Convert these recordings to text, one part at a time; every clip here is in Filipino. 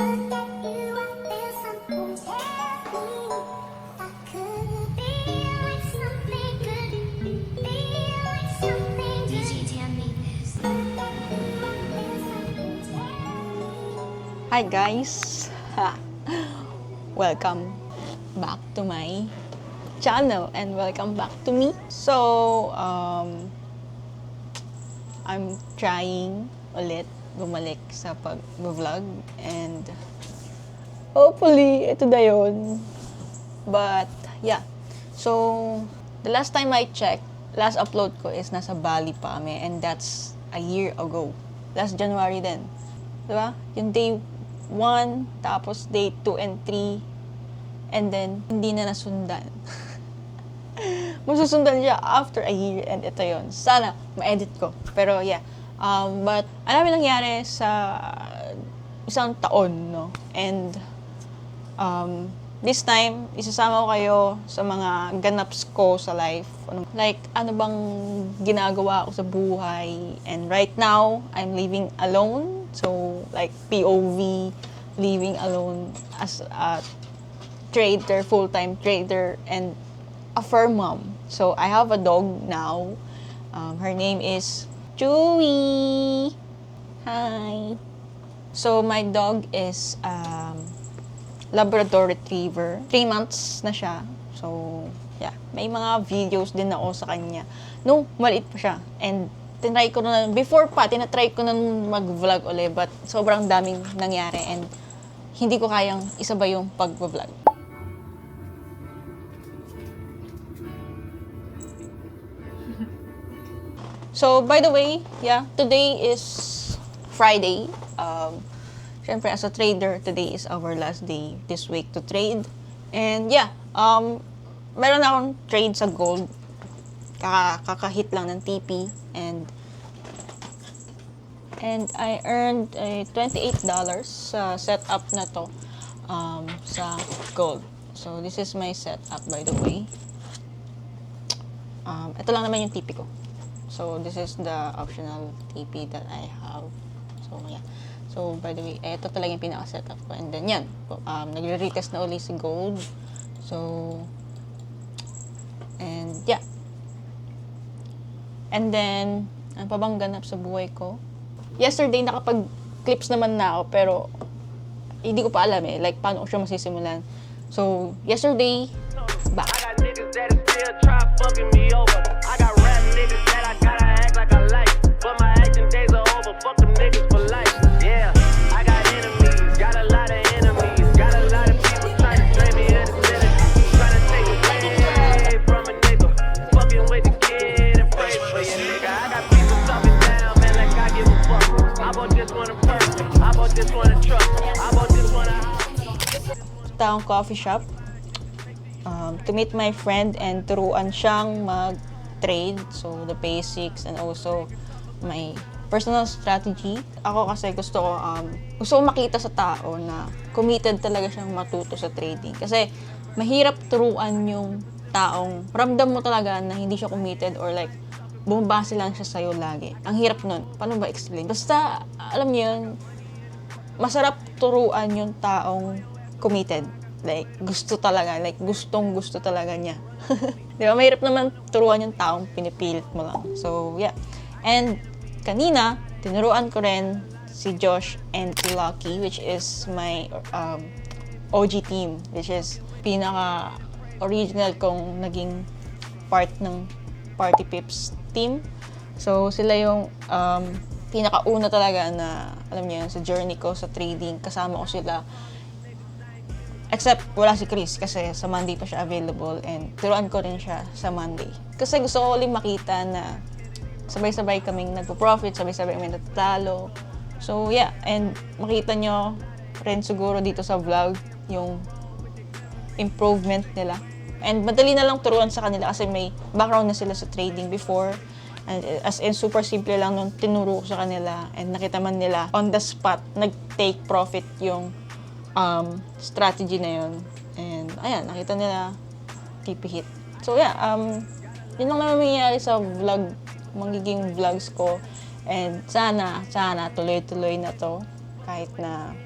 Hi guys! Welcome back to my channel and welcome back to me. So, I'm trying ulit bumalik sa pag-vlog and hopefully ito na yun. But yeah, so the last time I checked, last upload ko is nasa Bali pa kami and that's a year ago. Last January din. Diba? Yung day 1, tapos day 2 and 3, and then hindi na nasundan. Masusundan siya after a year and ito yon. Sana ma-edit ko. Pero yeah, but alam mo nangyari sa isang taon, no? And this time, isasama ko kayo sa mga ganaps ko sa life. Like, ano bang ginagawa ko sa buhay. And right now, I'm living alone. So, like, POV, living alone as a trader, full-time trader, and a fur mom. So, I have a dog now. Her name is Chewy. Hi. So, my dog is Labrador Retriever. 3 months na siya. So, yeah. May mga videos din ako sa kanya. No, maliit pa siya. And, tinry ko na, before pa, tinatry ko na mag-vlog ulit. But, sobrang daming nangyari. And, hindi ko kayang isabay yung pag-vlog. So, by the way, yeah, today is Friday. Siyempre, as a trader, today is our last day this week to trade. And yeah, meron akong trade sa gold. Kakahit lang ng TP. And I earned $28 sa setup na to sa gold. So, this is my setup, by the way. Ito lang naman yung TP ko. So, this is the optional TP that I have. So, yeah. So, by the way, ito talaga yung pinaka-setup ko. And then, yan. Nagre-retest na uli si gold. So, and, yeah. And then, ano pa bang ganap sa buhay ko? Yesterday, nakapag-clips naman na ako, pero hindi ko pa alam eh. Like, paano ko siya masisimulan. So, yesterday, back. I got niggas that still try fucking me over. I got rap niggas that I gotta act like I like. But my acting days are over. Fuck them niggas for life. Yeah, I got enemies. Got a lot of enemies. Got a lot of people trying to drain me in the center. Trying to take away from a nigga. Fucking with the kid and pray for your nigga. I got people talking down, man, like I give a fuck. I bought this one a purse. I bought this one a truck. I bought this one a house. Taong coffee shop. To meet my friend and turuan siyang mag-trade. So, the basics and also my personal strategy. Ako kasi gusto ko makita sa tao na committed talaga siyang matuto sa trading. Kasi mahirap turuan yung taong ramdam mo talaga na hindi siya committed or like bumabase lang siya sa'yo lagi. Ang hirap nun. Paano ba explain? Basta, alam niyo yun, masarap turuan yung taong committed. Like, gusto talaga. Like, gustong-gusto talaga niya. Di ba? Mahirap naman turuan yung taong pinipilit mo lang. So, yeah. And, kanina, tinuruan ko rin si Josh and si Lucky, which is my OG team. Which is pinaka-original kong naging part ng Party Pips team. So, sila yung pinaka-una talaga na, alam niyo yun, sa journey ko sa trading. Kasama ko sila. Except, wala si Chris kasi sa Monday pa siya available and turuan ko rin siya sa Monday. Kasi gusto ko ulit makita na sabay-sabay kaming nagpo-profit, sabay-sabay kaming natatalo. So, yeah. And makita nyo rin siguro dito sa vlog yung improvement nila. And madali na lang turuan sa kanila kasi may background na sila sa trading before. And as in, super simple lang nung tinuro ko sa kanila and nakita man nila on the spot, nag-take profit yung strategy na yun. And, ayan, nakita nila, keep hit. So, yeah, yun lang naman mangyayari sa vlog, magiging vlogs ko. And sana, tuloy-tuloy na to. Kahit na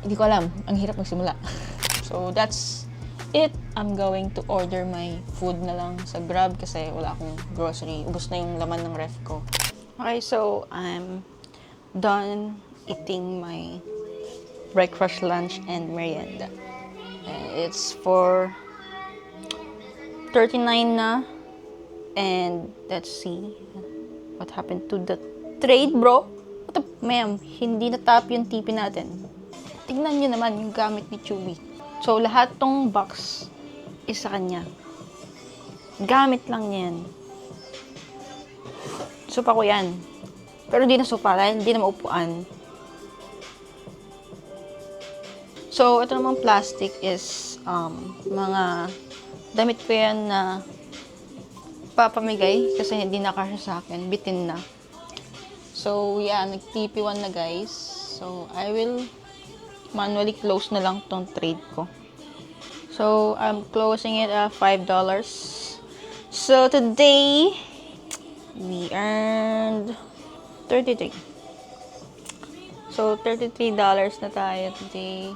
Hindi ko alam. Ang hirap magsimula. So, that's it. I'm going to order my food na lang sa Grab kasi wala akong grocery. Ubus na yung laman ng ref ko. Okay, so I'm done eating my breakfast, lunch, and merienda. And it's for 39 na. And let's see what happened to the trade, bro. Ma'am, hindi natap yung TP natin. Tignan nyo naman yung gamit ni Chewy. So, lahat tong box is sa kanya. Gamit lang niya yan. Sopa ko yan. Pero hindi na sopa, dahil hindi na maupuan. So, ito namang plastic is mga damit ko yan na papamigay kasi hindi na kasya sa akin. Bitin na. So, yeah, nag-TP1 na guys. So, I will manually close na lang tong trade ko. So, I'm closing it at $5. So, today, we earned 33. So, $33 na tayo today.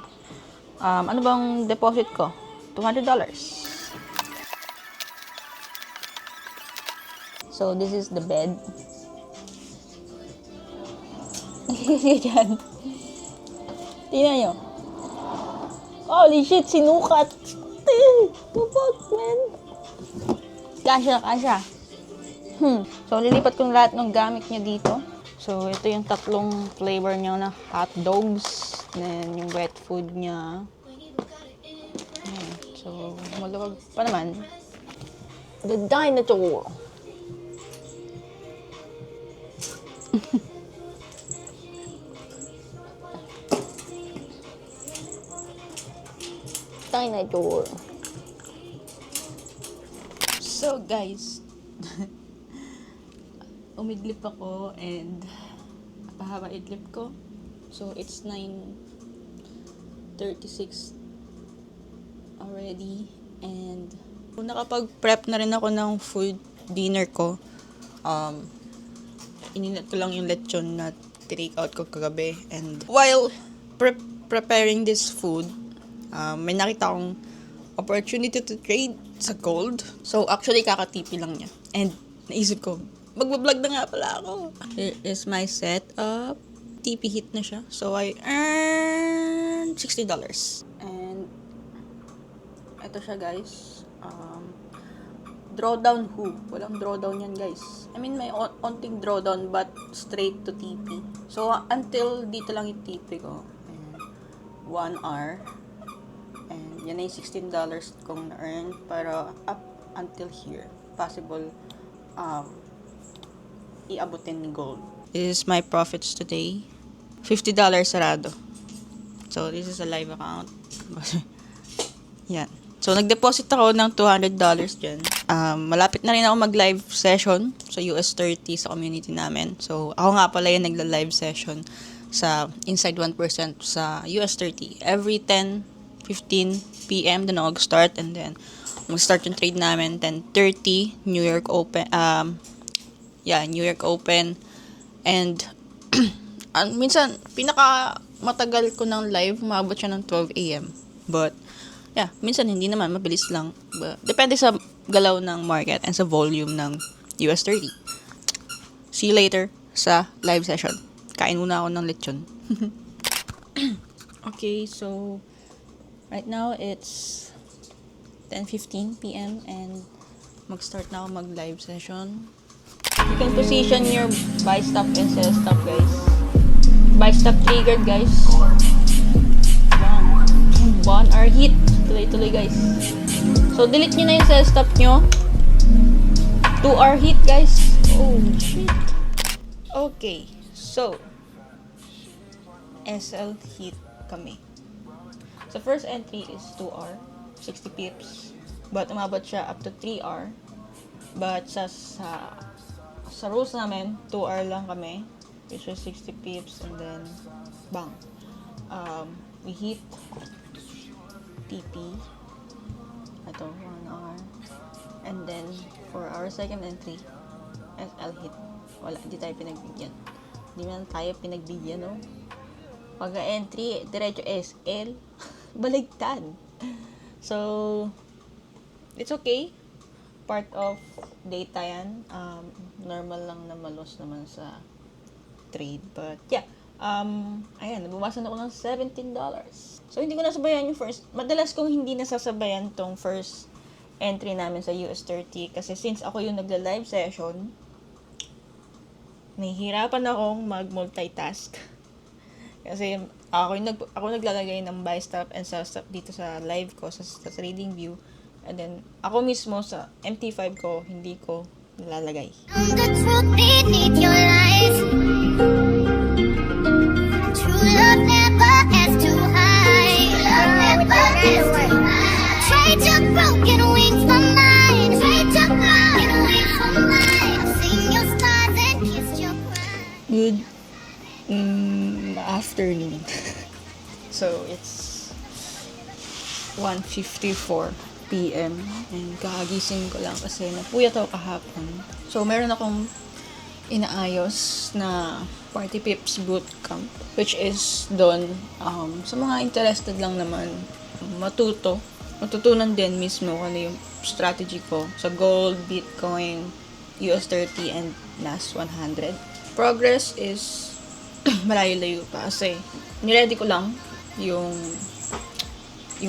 Ano bang deposit ko? $200. So, this is the bed. Diyan. Tingnan nyo. Holy shit, sinukat. Tupot, man. Kasya. So, lilipat ko lahat ng gamit niya dito. So, ito yung tatlong flavor niya na hot dogs. Then, yung wet food niya. Ayan. So, maluwag pa naman. The dinosaur. Dinosaur. So, guys, umidlip ako and pahaba idlip ko. So, it's 9:36 already. And nakapag-prep na rin ako ng food dinner ko. Ininat ko lang yung lechon na take out ko kagabi. And while preparing this food, may nakita akong opportunity to trade sa gold. So, actually, kakatipi lang niya. And naisip ko, magbablog na nga pala ako. Here is my setup. TP hit na siya. So, I earned $60. And, ito siya, guys. Drawdown who? Walang drawdown yan, guys. I mean, may onting drawdown but straight to TP. So, until dito lang yung TP ko. Ayan. 1 hour. And yan ay $16 kong na-earn. Pero up until here, possible iabutin ni gold. This is my profits today. $50 sarado. So, this is a live account. Yan. So, nag-deposit ako ng $200 dyan. Malapit na rin ako mag-live session sa US30 sa community namin. So, ako nga pala yung nagla-live session sa Inside 1% sa US30. Every 10:15 p.m. doon ako mag-start, and then mag-start yung trade namin 10:30 New York Open. New York Open. And minsan pinaka matagal ko ng live umabot siya ng 12 a.m. But yeah, minsan hindi naman, mabilis lang. But, depende sa galaw ng market and sa volume ng US30. See you later sa live session. Kain muna ako ng lechon. Okay, so right now it's 10:15 p.m. and mag-start na ako mag-live session. You can position your buy stop and sell stop, guys. Buy stop triggered, guys. Wow. 1 hour hit. Tuloy-tuloy, guys. So, delete nyo na yung sell stop nyo. 2 hour hit, guys. Oh, shit. Okay. So, SL hit kami. So, first entry is 2 hour. 60 pips. But, umabot siya up to 3 hour. But, sa rules namin, 2 hour lang kami. Which was 60 pips. And then, bang. We hit TP. Ito, 1 hour. And then, for our second entry, SL hit. Wala, hindi tayo pinagbigyan. Hindi man tayo pinagbigyan, no? Pag-entry, diretso SL. Baligtad. So, it's okay. Part of data yan. Normal lang na malos naman sa trade. But, yeah. Ayan, nabubasan ako ng $17. So, hindi ko nasabayan yung first. Madalas kong hindi nasasabayan tong first entry namin sa US30. Kasi since ako yung nagla-live session, nahihirapan akong mag-multitask. Kasi ako naglalagay ng buy stop and sell stop dito sa live ko, sa trading view. And then, ako mismo sa MT5 ko, hindi ko nilalagay. The truth beneath your lies. True love never has to hide. Love never has to hide. Trade your broken wings for mine. Trade your broken wings for mine. I've seen your stars and kissed your pride. Good afternoon. So, it's 1:54 p.m. and kakagising ko lang kasi napuyat ako kahapon. So, meron akong inaayos na Party Pips Bootcamp, which is doon sa mga interested lang naman matutunan din mismo kung ano yung strategy ko sa gold, Bitcoin, US30 and NAS 100. Progress is malayo-layo pa kasi niready ko lang yung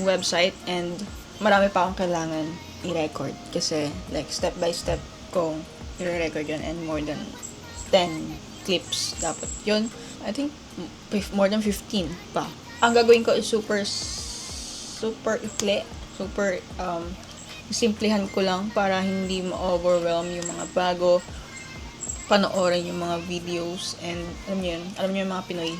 website and marami pa akong kailangan i-record kasi like step by step kong i-record yun and more than 10 clips dapat yun. I think more than 15 pa. Ang gagawin ko is super ikli, simplihan ko lang para hindi ma-overwhelm yung mga bago panoorin yung mga videos and alam niyo yung mga Pinoy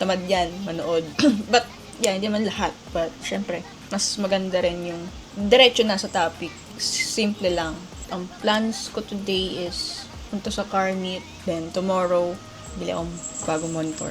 tamad yan manood but yeah, hindi man lahat but syempre mas maganda rin yung diretso na sa topic, simple lang. Ang plans ko today is punta sa car meet, then tomorrow bili akong bagong monitor.